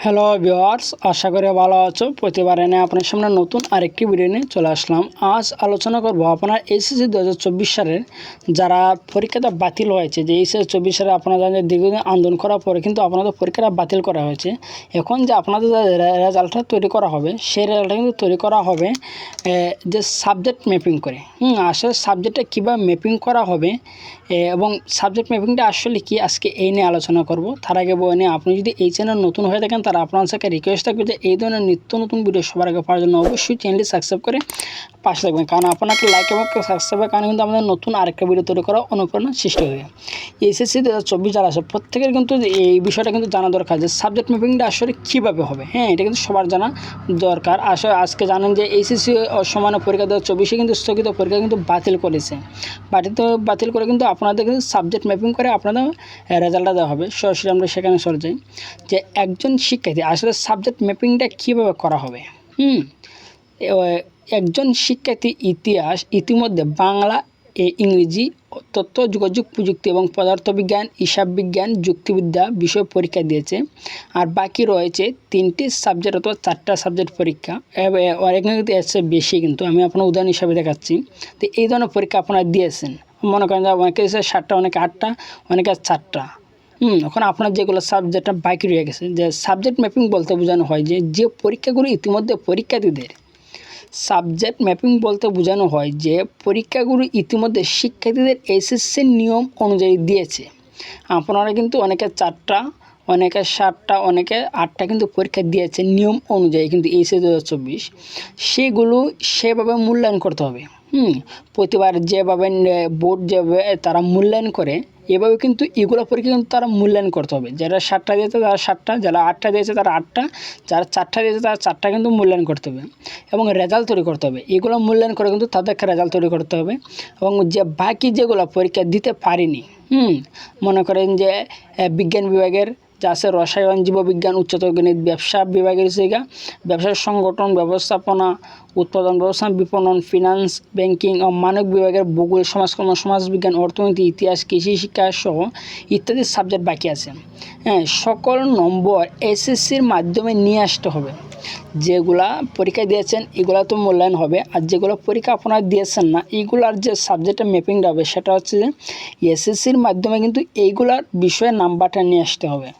Hello viewers, আশা করি ভালো আছো। প্রতিবার এনে আপনার সামনে নতুন আরেকটি ভিডিও নিয়ে চলে আসলাম। আজ আলোচনা করব আপনার এইচএসসি 2024 সালের যারা পরীক্ষাটা বাতিল হয়েছে, যে এইচএসসি 24 সালে আপনারা জানেন দীর্ঘদিন আন্দোলন করার পরে কিন্তু আপনাদের পরীক্ষাটা বাতিল করা হয়েছে। এখন যে আপনাদের রেজাল্টটা তৈরি করা হবে, সেই রেজাল্টটা কিন্তু তৈরি করা হবে যে সাবজেক্ট ম্যাপিং করে। আসলে সাবজেক্টটা কীভাবে ম্যাপিং করা হবে এবং সাবজেক্ট ম্যাপিংটা আসলে কি, আজকে এই নিয়ে আলোচনা করব। তার আগে বই নিয়ে আপনি যদি এই চ্যানেল নতুন হয়ে থাকেন তারা আপনার সাথে রিকোয়েস্ট থাকবে যে এই ধরনের নিত্য নতুন ভিডিও সবার আগে পাওয়ার জন্য অবশ্যই চ্যানেলটি সাবস্ক্রাইব করে পাশে থাকবেন, কারণ আপনাকে লাইক এবং সাবস্ক্রাইবের কারণে কিন্তু আমাদের নতুন আরেকটা ভিডিও তৈরি করা অনুপ্রেরণা সৃষ্টি হবে। এইচএসসি 2024 যারা আছে প্রত্যেকের কিন্তু এই বিষয়টা কিন্তু জানা দরকার যে সাবজেক্ট ম্যাপিংটা আসলে কীভাবে হবে। এটা কিন্তু সবার জানা দরকার। আসলে আজকে জানেন যে এইচএসসি সমান্য পরীক্ষা 2024 কিন্তু স্থগিত পরীক্ষা কিন্তু বাতিল করেছে। বাতিল করে কিন্তু আপনাদের কিন্তু সাবজেক্ট ম্যাপিং করে আপনাদের রেজাল্টটা দেওয়া হবে। সরাসরি আমরা সেখানে চলে যাই যে একজন শিক্ষার্থী আসলে সাবজেক্ট ম্যাপিংটা কীভাবে করা হবে। একজন শিক্ষার্থী ইতিমধ্যে বাংলা, ইংরেজি, তথ্য যোগাযোগ প্রযুক্তি এবং পদার্থবিজ্ঞান, হিসাব বিজ্ঞান, যুক্তিবিদ্যা বিষয় পরীক্ষা দিয়েছে। আর বাকি রয়েছে 3টি সাবজেক্ট অথবা 4টা সাবজেক্ট পরীক্ষা। এখানে কিন্তু এসে বেশি, কিন্তু আমি আপনার উদাহরণ হিসাবে দেখাচ্ছি। তো এই ধরনের পরীক্ষা আপনারা দিয়েছেন, মনে করেন যে অনেকে 7টা, অনেকে 8টা, অনেকে 4টা। এখন আপনার যেগুলো সাবজেক্টটা বাকি রয়ে গেছে, যে সাবজেক্ট ম্যাপিং বলতে বোঝানো হয় যে পরীক্ষাগুলো ইতিমধ্যে পরীক্ষার্থীদের সাবজেক্ট ম্যাপিং বলতে বোঝানো হয় যে পরীক্ষাগুলো ইতিমধ্যে শিক্ষার্থীদের এসএসসির নিয়ম অনুযায়ী দিয়েছে। আপনারা কিন্তু অনেকে 4টা, অনেকে 7টা, অনেকে 8টা কিন্তু পরীক্ষা দিয়েছে নিয়ম অনুযায়ী, কিন্তু এইচএসসি 2024 সেগুলো সেভাবে মূল্যায়ন করতে হবে। প্রতিবার যেভাবে বোর্ড যেভাবে তারা মূল্যায়ন করে, এভাবে কিন্তু এগুলো পরীক্ষা কিন্তু তারা মূল্যায়ন করতে হবে। যারা 7টা দিয়েছে তারা 7টা, যারা 8টা দিয়েছে তারা 8টা, যারা 4টা দিয়েছে তারা 4টা কিন্তু মূল্যায়ন করতে হবে এবং রেজাল্ট তৈরি করতে হবে। এগুলো মূল্যায়ন করে কিন্তু তাদেরকে রেজাল্ট তৈরি করতে হবে। এবং যে বাকি যেগুলো পরীক্ষা দিতে পারেনি, মনে করেন যে বিজ্ঞান বিভাগের যা আছে রসায়ন, জীববিজ্ঞান, উচ্চতর গণিত, ব্যবসা বিভাগের জায়গা ব্যবসার সংগঠন, ব্যবস্থাপনা, উৎপাদন ব্যবস্থা, বিপণন, ফিনান্স, ব্যাংকিং ও মানব বিভাগের ভূগোল, সমাজকর্ম, সমাজবিজ্ঞান, অর্থনীতি, ইতিহাস, কৃষি শিক্ষা সহ ইত্যাদি সাবজেক্ট বাকি আছে। সকল নম্বর এসএসসির মাধ্যমে নিয়ে আসতে হবে। যেগুলা পরীক্ষা দিয়েছেন এগুলা তো মূল্যায়ন হবে, আর যেগুলো পরীক্ষা আপনারা দিয়েছেন না এইগুলার যে সাবজেক্টের ম্যাপিংটা হবে সেটা হচ্ছে যে এসএসসির মাধ্যমে কিন্তু এইগুলার বিষয়ে নাম্বারটা নিয়ে আসতে হবে।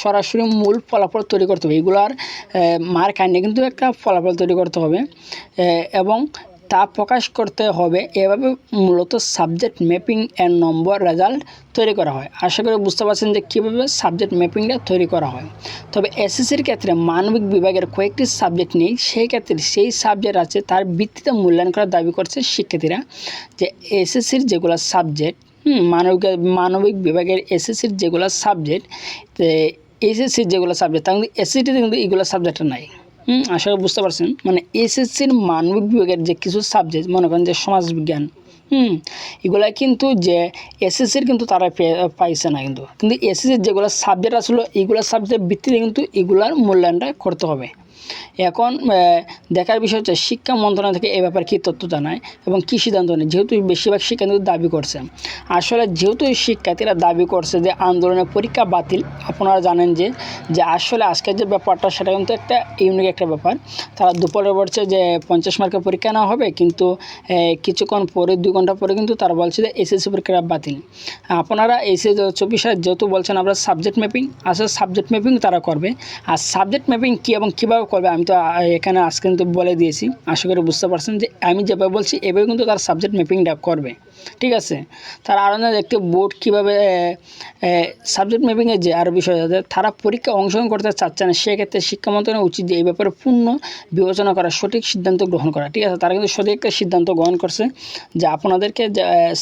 সরাসরি মূল ফলাফল তৈরি করতে হবে, এগুলার মার্ক আইনে কিন্তু একটা ফলাফল তৈরি করতে হবে এবং তা প্রকাশ করতে হবে। এভাবে মূলত সাবজেক্ট ম্যাপিং এর নম্বর রেজাল্ট তৈরি করা হয়। আশা করি বুঝতে পারছেন যে কীভাবে সাবজেক্ট ম্যাপিংটা তৈরি করা হয়। তবে এসএসসির ক্ষেত্রে মানবিক বিভাগের কয়েকটি সাবজেক্ট নেই, সেই ক্ষেত্রে সেই সাবজেক্ট আছে তার ভিত্তিতে মূল্যায়ন করার দাবি করছে শিক্ষার্থীরা। যে এসএসসির যেগুলো সাবজেক্ট মানবিক বিভাগের এসএসসির যেগুলো সাবজেক্ট, এসএসসির যেগুলো সাবজেক্ট তার কিন্তু এসএসসিতে কিন্তু এইগুলো সাবজেক্টটা নাই। আশা করি বুঝতে পারছেন। মানে এসএসসির মানবিক বিভাগের যে কিছু সাবজেক্ট, মনে করেন যে সমাজবিজ্ঞান, এগুলা কিন্তু যে এসএসসির কিন্তু তারা পাইছে না, কিন্তু এসএসসির যেগুলো সাবজেক্ট আসলে এইগুলো সাবজেক্ট ভিত্তিতে কিন্তু এগুলার মূল্যায়নটা করতে হবে। এখন দেখার বিষয় হচ্ছে শিক্ষা মন্ত্রণালয় থেকে এ ব্যাপারে কী তথ্য জানায় এবং কী সিদ্ধান্ত নেয়, যেহেতু বেশিরভাগ শিক্ষার্থীরা দাবি করছে। আসলে যেহেতু শিক্ষার্থীরা দাবি করছে যে আন্দোলনের পরীক্ষা বাতিল, আপনারা জানেন যে আসলে আজকের যে ব্যাপারটা সেটা কিন্তু একটা ইউনিক একটা ব্যাপার। তারা দুপুরে বলছে যে 50 মার্কের পরীক্ষা নেওয়া হবে, কিন্তু কিছুক্ষণ পরে 2 ঘন্টা পরে কিন্তু তারা বলছে যে এসএসসি পরীক্ষা বাতিল। আপনারা এইচএসসি 2024 সালে যেহেতু বলছেন আমরা সাবজেক্ট ম্যাপিং, আসলে সাবজেক্ট ম্যাপিং তারা করবে। আর সাবজেক্ট ম্যাপিং কী এবং কীভাবে করবে আমি তো এখানে আজকে কিন্তু বলে দিয়েছি। আশা করি বুঝতে পারছেন যে আমি যেভাবে বলছি এভাবে কিন্তু তার সাবজেক্ট ম্যাপিংটা করবে, ঠিক আছে। তারা আরও একটি বোর্ড কীভাবে সাবজেক্ট ম্যাপিংয়ের যে আরও বিষয় আছে, তারা পরীক্ষা অংশগ্রহণ করতে চাচ্ছে না, সেক্ষেত্রে শিক্ষা মন্ত্রণালয় উচিত যে এই ব্যাপারে পূর্ণ বিবেচনা করা, সঠিক সিদ্ধান্ত গ্রহণ করা, ঠিক আছে। তারা কিন্তু সঠিক একটা সিদ্ধান্ত গ্রহণ করছে যে আপনাদেরকে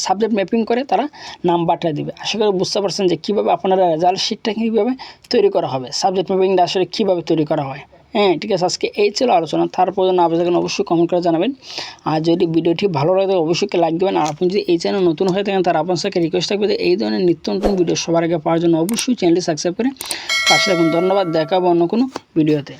সাবজেক্ট ম্যাপিং করে তারা নাম্বারটা দেবে। আশা করি বুঝতে পারছেন যে কীভাবে আপনারা রেজাল্ট শিটটা কীভাবে তৈরি করা হবে, সাবজেক্ট ম্যাপিংটা আসলে কীভাবে তৈরি করা হয়। ঠিক আছে, আজকে এই ছিল আলোচনা। তারপর না আপনাদের অবশ্যই কমেন্ট করে জানাবেন। আর যদি ভিডিওটি ভালো লাগে অবশ্যই লাইক দেবেন। আর আপনি যদি এই চ্যানেল নতুন হয়ে থাকেন তার আপনার সাথে রিকোয়েস্ট থাকবে যে এই ধরনের নিত্য নতুন ভিডিও সবার আগে পাওয়ার জন্য অবশ্যই চ্যানেলটি সাবস্ক্রাইব করে পাশে থাকুন। ধন্যবাদ, দেখা হবে অন্য কোনো ভিডিওতে।